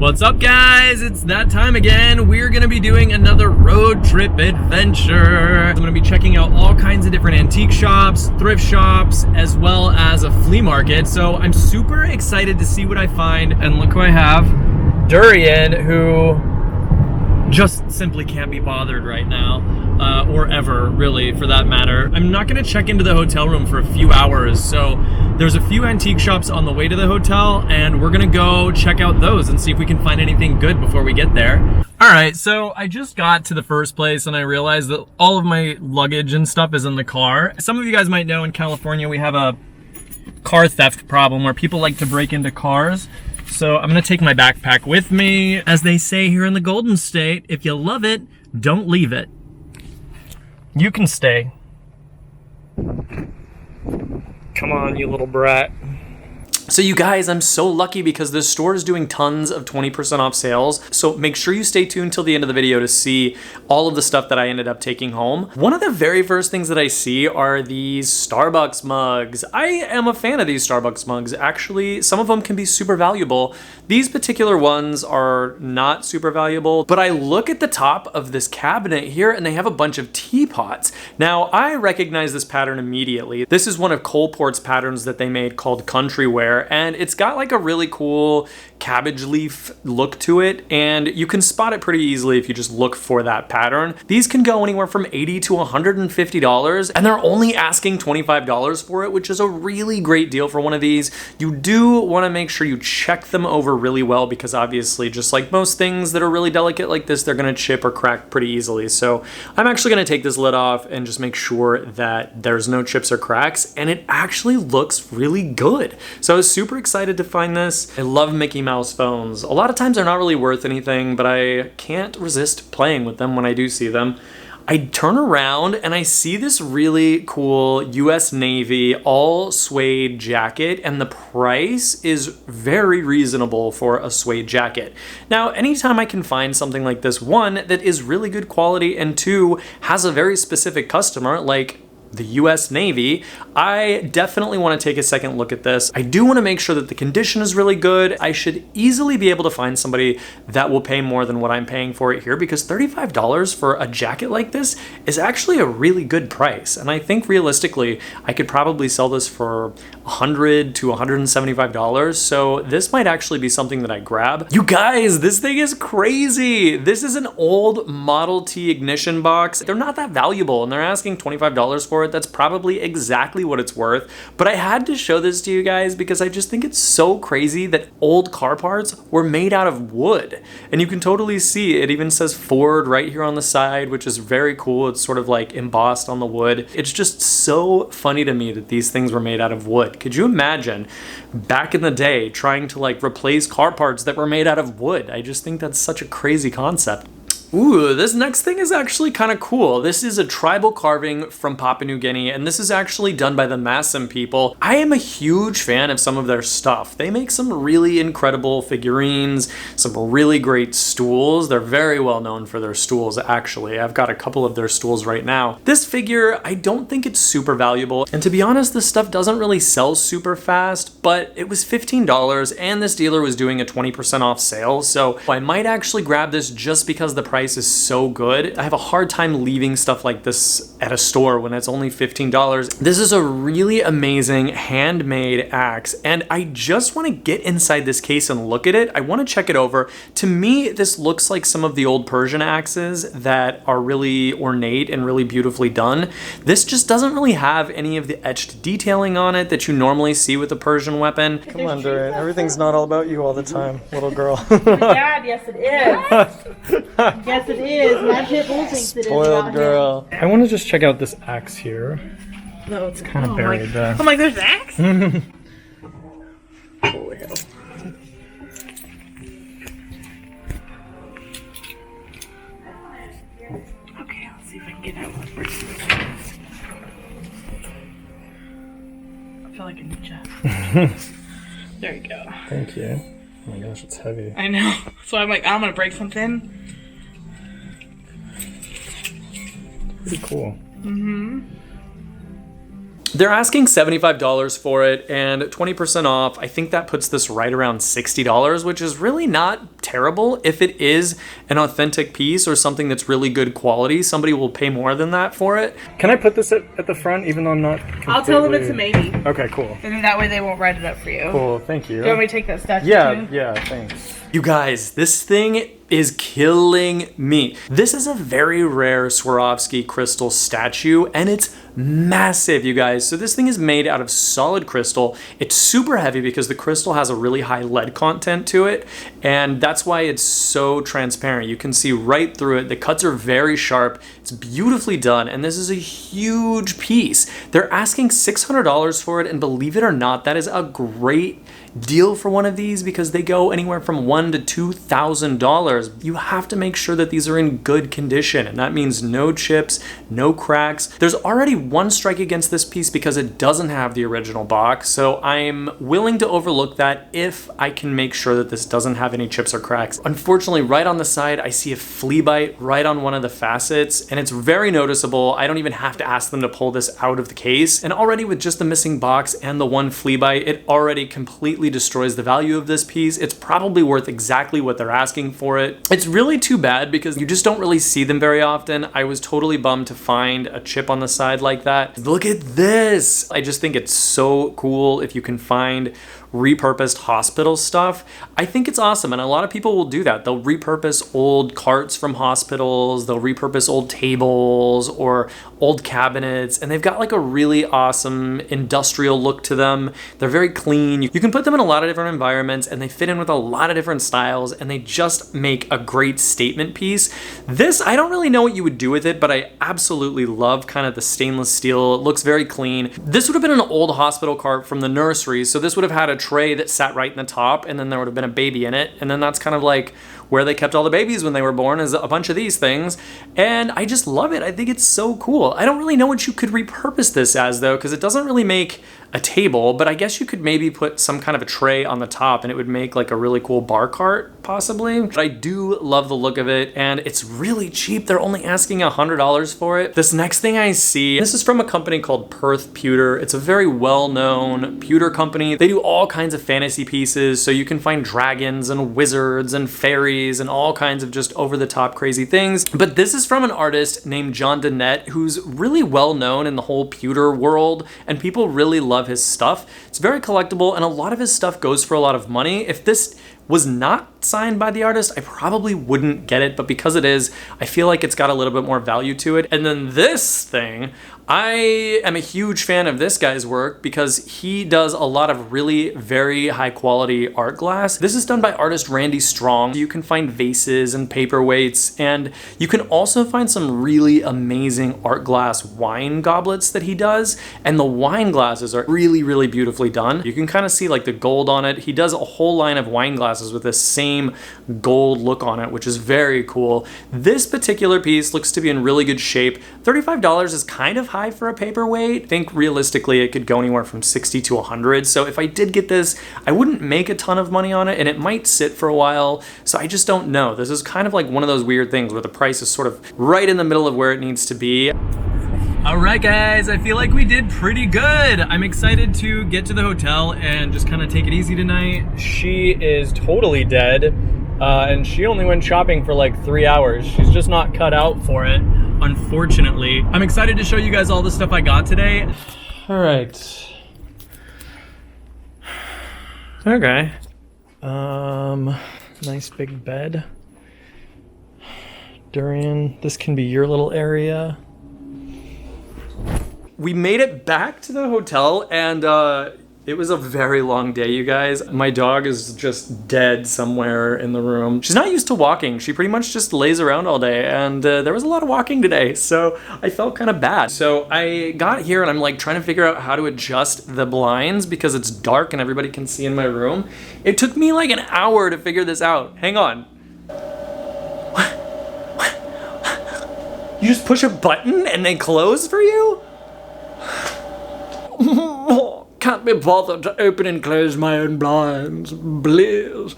What's up, guys? It's that time again. We're gonna be doing another road trip adventure. I'm gonna be checking out all kinds of different antique shops, thrift shops, as well as a flea market. So I'm super excited to see what I find. And look who I have, Durian, who just simply can't be bothered right now, or ever, really, for that matter. I'm not gonna check into the hotel room for a few hours, so there's a few antique shops on the way to the hotel, and we're gonna go check out those and see if we can find anything good before we get there. All right, so I just got to the first place and I realized that all of my luggage and stuff is in the car. Some of you guys might know in California we have a car theft problem where people like to break into cars. So I'm gonna take my backpack with me. As they say here in the Golden State, if you love it, don't leave it. You can stay. Come on, you little brat. So you guys, I'm so lucky because this store is doing tons of 20% off sales. So make sure you stay tuned till the end of the video to see all of the stuff that I ended up taking home. One of the very first things that I see are these Starbucks mugs. I am a fan of these Starbucks mugs. Actually, some of them can be super valuable. These particular ones are not super valuable, but I look at the top of this cabinet here and they have a bunch of teapots. Now, I recognize this pattern immediately. This is one of Coleport's patterns that they made called Countryware, and it's got like a really cool cabbage leaf look to it, and you can spot it pretty easily if you just look for that pattern. These can go anywhere from $80 to $150, and they're only asking $25 for it, which is a really great deal for one of these. You do want to make sure you check them over really well because obviously, just like most things that are really delicate like this, they're going to chip or crack pretty easily. So I'm actually going to take this lid off and just make sure that there's no chips or cracks, and it actually looks really good. So I was super excited to find this. I love Mickey Mouse phones. A lot of times they're not really worth anything, but I can't resist playing with them when I do see them. I turn around and I see this really cool US Navy all suede jacket, and the price is very reasonable for a suede jacket. Now, anytime I can find something like this, one, that is really good quality, and two, has a very specific customer, like the US Navy, I definitely want to take a second look at this. I do want to make sure that the condition is really good. I should easily be able to find somebody that will pay more than what I'm paying for it here, because $35 for a jacket like this is actually a really good price. And I think realistically, I could probably sell this for $100 to $175. So this might actually be something that I grab. You guys, this thing is crazy. This is an old Model T ignition box. They're not that valuable and they're asking $25 for it. That's probably exactly what it's worth, but I had to show this to you guys because I just think it's so crazy that old car parts were made out of wood, and you can totally see it even says Ford right here on the side, which is very cool. It's sort of like embossed on the wood. It's just so funny to me that these things were made out of wood. Could you imagine back in the day trying to like replace car parts that were made out of wood? I just think that's such a crazy concept. Ooh, this next thing is actually kind of cool. This is a tribal carving from Papua New Guinea, and this is actually done by the Masum people. I am a huge fan of some of their stuff. They make some really incredible figurines, some really great stools. They're very well known for their stools, actually. I've got a couple of their stools right now. This figure, I don't think it's super valuable, and to be honest, this stuff doesn't really sell super fast, but it was $15, and this dealer was doing a 20% off sale, so I might actually grab this just because the price is so good. I have a hard time leaving stuff like this at a store when it's only $15. This is a really amazing handmade axe, and I just want to get inside this case and look at it. I want to check it over. To me, this looks like some of the old Persian axes that are really ornate and really beautifully done. This just doesn't really have any of the etched detailing on it that you normally see with a Persian weapon. Come on, Dorian. Everything's not all about you all the time, little girl. Dad, yes it is. Yes it is. My pit bull thinks it is. Spoiled girl. I want to just check out this axe here. No, it's kind of buried there. I'm like, there's an axe? Okay, let's see if I can get out one first. I feel like a ninja. There you go. thank you. Oh my gosh, it's heavy. I know. So I'm like, I'm gonna break something. Pretty cool. Mm-hmm. They're asking $75 for it and 20% off. I think that puts this right around $60, which is really not terrible. If it is an authentic piece or something that's really good quality, somebody will pay more than that for it. Can I put this at the front even though I'm not completely... I'll tell them it's a maybe. Okay, cool. And then that way they won't write it up for you. Cool, thank you. Do you want me to take that statue too? Yeah, thanks. You guys, this thing is killing me. This is a very rare Swarovski crystal statue and it's massive, you guys. So this thing is made out of solid crystal. It's super heavy because the crystal has a really high lead content to it, and that's why it's so transparent. You can see right through it. The cuts are very sharp. It's beautifully done, and this is a huge piece. They're asking $600 for it, and believe it or not, that is a great deal for one of these because they go anywhere from $1,000 to $2,000. You have to make sure that these are in good condition, and that means no chips, no cracks. There's already one strike against this piece because it doesn't have the original box, so I'm willing to overlook that if I can make sure that this doesn't have any chips or cracks. Unfortunately, right on the side, I see a flea bite right on one of the facets, and it's very noticeable. I don't even have to ask them to pull this out of the case, and already with just the missing box and the one flea bite, it already completely destroys the value of this piece. It's probably worth exactly what they're asking for it. It's really too bad because you just don't really see them very often. I was totally bummed to find a chip on the side like that. Look at this. I just think it's so cool if you can find repurposed hospital stuff. I think it's awesome, and a lot of people will do that. They'll repurpose old carts from hospitals, they'll repurpose old tables or old cabinets, and they've got like a really awesome industrial look to them. They're very clean. You can put them in a lot of different environments, and they fit in with a lot of different styles, and they just make a great statement piece. This, I don't really know what you would do with it, but I absolutely love kind of the stainless steel. It looks very clean. This would have been an old hospital cart from the nursery, so this would have had a tray that sat right in the top, and then there would have been a baby in it, and then that's kind of like where they kept all the babies when they were born, is a bunch of these things, and I just love it. I think it's so cool. I don't really know what you could repurpose this as though, because it doesn't really make a table, but I guess you could maybe put some kind of a tray on the top and it would make like a really cool bar cart possibly. But I do love the look of it, and it's really cheap. They're only asking $100 for it. This next thing I see, this is from a company called Perth Pewter. It's a very well-known pewter company. They do all kinds of fantasy pieces, so you can find dragons and wizards and fairies and all kinds of just over-the-top crazy things. But this is from an artist named John Dennett, who's really well-known in the whole pewter world, and people really love his stuff. It's very collectible, and a lot of his stuff goes for a lot of money. If this was not signed by the artist, I probably wouldn't get it, but because it is, I feel like it's got a little bit more value to it. And then this thing, I am a huge fan of this guy's work because he does a lot of really very high quality art glass. This is done by artist Randy Strong. You can find vases and paperweights, and you can also find some really amazing art glass wine goblets that he does, and the wine glasses are really, really beautifully done. You can kind of see like the gold on it. He does a whole line of wine glasses with this same gold look on it, which is very cool. This particular piece looks to be in really good shape. $35 is kind of high for a paperweight. I think realistically it could go anywhere from 60 to 100. So if I did get this, I wouldn't make a ton of money on it, and it might sit for a while. So I just don't know. This is kind of like one of those weird things where the price is sort of right in the middle of where it needs to be. All right, guys, I feel like we did pretty good. I'm excited to get to the hotel and just kind of take it easy tonight. She is totally dead, and she only went shopping for like 3 hours. She's just not cut out for it, unfortunately. I'm excited to show you guys all the stuff I got today. All right. Okay. Nice big bed. Durian, this can be your little area. We made it back to the hotel, and it was a very long day, you guys. My dog is just dead somewhere in the room. She's not used to walking. She pretty much just lays around all day, and there was a lot of walking today, so I felt kind of bad. So I got here, and I'm like trying to figure out how to adjust the blinds because it's dark and everybody can see in my room. It took me like an hour to figure this out. Hang on. What? You just push a button and they close for you? Can't be bothered to open and close my own blinds. Bliss.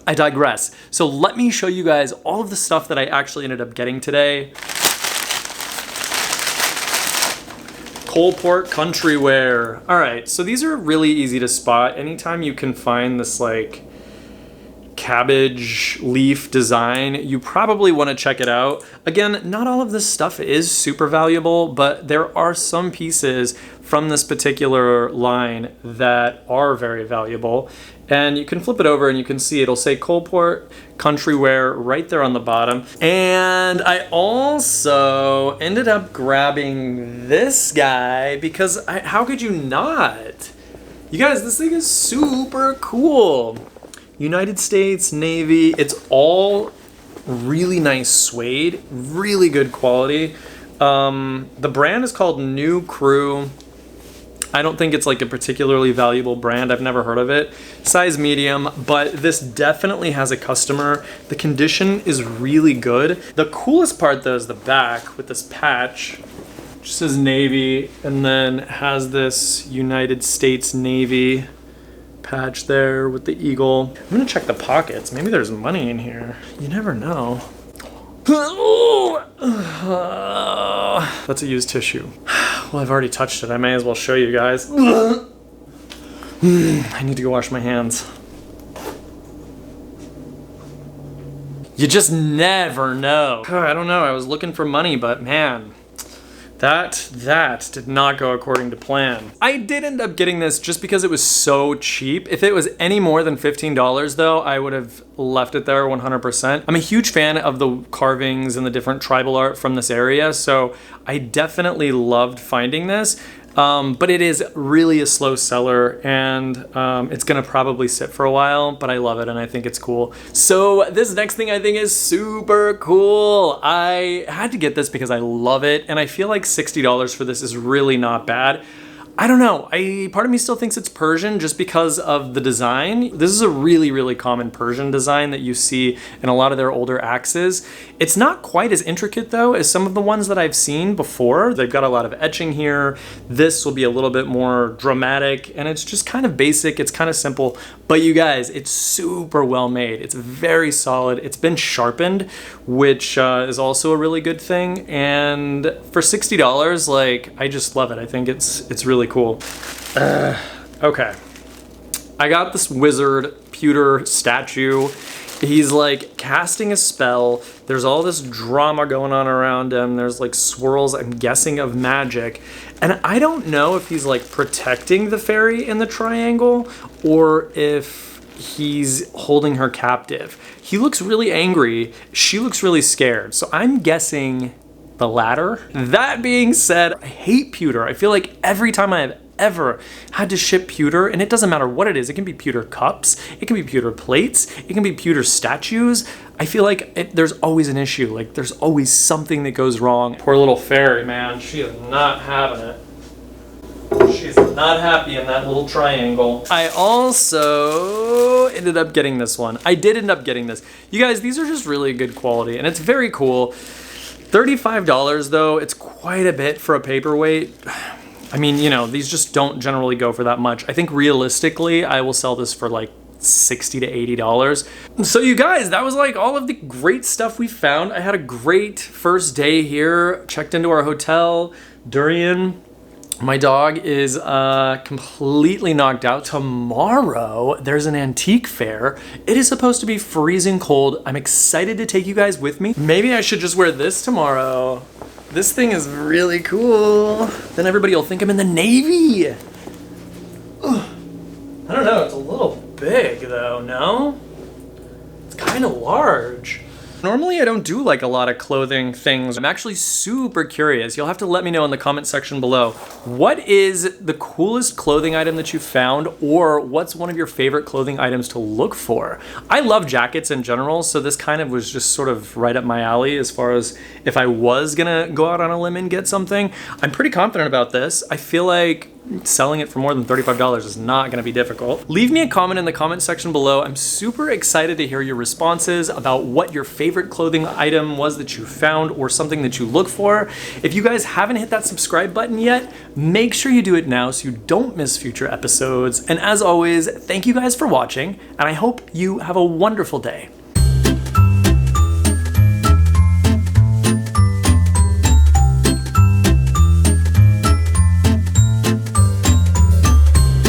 I digress. So let me show you guys all of the stuff that I actually ended up getting today. Coalport Country Wear. All right, so these are really easy to spot. Anytime you can find this like cabbage leaf design, you probably want to check it out. Again, not all of this stuff is super valuable, but there are some pieces from this particular line that are very valuable. And you can flip it over and you can see it'll say Coalport Country Wear right there on the bottom. And I also ended up grabbing this guy because how could you not? You guys, this thing is super cool. United States Navy. It's all really nice suede, really good quality. The brand is called New Crew. I don't think it's like a particularly valuable brand. I've never heard of it. Size medium, but this definitely has a customer. The condition is really good. The coolest part though is the back with this patch. Which says Navy and then has this United States Navy patch there with the eagle. I'm gonna check the pockets. Maybe there's money in here. You never know. That's a used tissue. Well, I've already touched it. I may as well show you guys. I need to go wash my hands. You just never know. I don't know. I was looking for money, but man, that did not go according to plan. I did end up getting this just because it was so cheap. If it was any more than $15 though, I would have left it there 100%. I'm a huge fan of the carvings and the different tribal art from this area, so I definitely loved finding this. But it is really a slow seller and it's gonna probably sit for a while, but I love it and I think it's cool. So this next thing I think is super cool. I had to get this because I love it and I feel like $60 for this is really not bad. I don't know, part of me still thinks it's Persian just because of the design. This is a really, really common Persian design that you see in a lot of their older axes. It's not quite as intricate though as some of the ones that I've seen before. They've got a lot of etching here. This will be a little bit more dramatic and it's just kind of basic, it's kind of simple. But you guys, it's super well made. It's very solid. It's been sharpened, which is also a really good thing. And for $60, like, I just love it. I think it's really cool. Okay. I got this wizard pewter statue. He's like casting a spell. There's all this drama going on around him. There's like swirls, I'm guessing, of magic. And I don't know if he's like protecting the fairy in the triangle or if he's holding her captive. He looks really angry. She looks really scared. So I'm guessing the latter. That being said, I hate pewter. I feel like every time I have ever had to ship pewter, and it doesn't matter what it is, it can be pewter cups, it can be pewter plates, it can be pewter statues. I feel like there's always an issue. Like there's always something that goes wrong. Poor little fairy, man. She is not having it. She's not happy in that little triangle. I also ended up getting this one. I did end up getting this. You guys, these are just really good quality and it's very cool. $35 though, it's quite a bit for a paperweight. I mean, you know, these just don't generally go for that much. I think realistically, I will sell this for like $60 to $80. So you guys, that was like all of the great stuff we found. I had a great first day here, checked into our hotel. Durian, my dog, is completely knocked out. Tomorrow, there's an antique fair. It is supposed to be freezing cold. I'm excited to take you guys with me. Maybe I should just wear this tomorrow. This thing is really cool. Then everybody will think I'm in the Navy. Ugh. I don't know, it's a little big though, no? It's kind of large. Normally I don't do like a lot of clothing things. I'm actually super curious. You'll have to let me know in the comment section below. What is the coolest clothing item that you found, or what's one of your favorite clothing items to look for? I love jackets in general, so this kind of was just sort of right up my alley as far as if I was gonna go out on a limb and get something. I'm pretty confident about this. I feel like selling it for more than $35 is not gonna be difficult. Leave me a comment in the comment section below. I'm super excited to hear your responses about what your favorite clothing item was that you found or something that you look for. If you guys haven't hit that subscribe button yet, make sure you do it now so you don't miss future episodes. And as always, thank you guys for watching, and I hope you have a wonderful day.